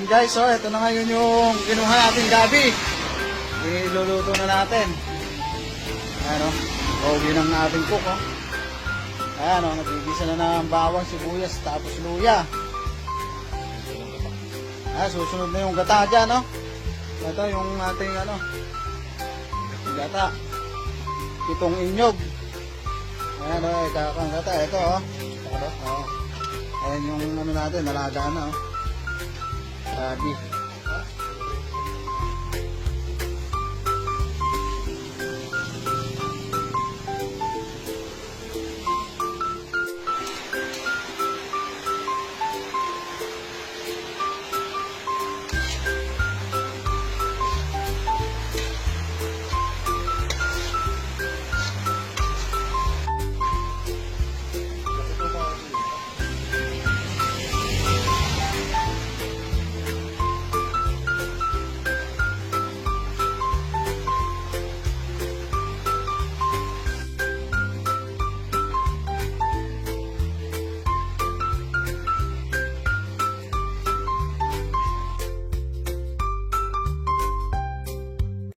Ayan guys, so ito na ngayon yung kinuha natin gabi. Iluluto na natin. Ayan o, pogi ng ating cook o. Ayan o, nagigisa na ng bawang, sibuyas, tapos luya. Ayan, susunod na yung gata dyan o. Ito yung ating ano, gata. Itong inyog. Ayan o, kakang gata. Ito o. Ayan yung ano natin, nalagaan na o. Gabi.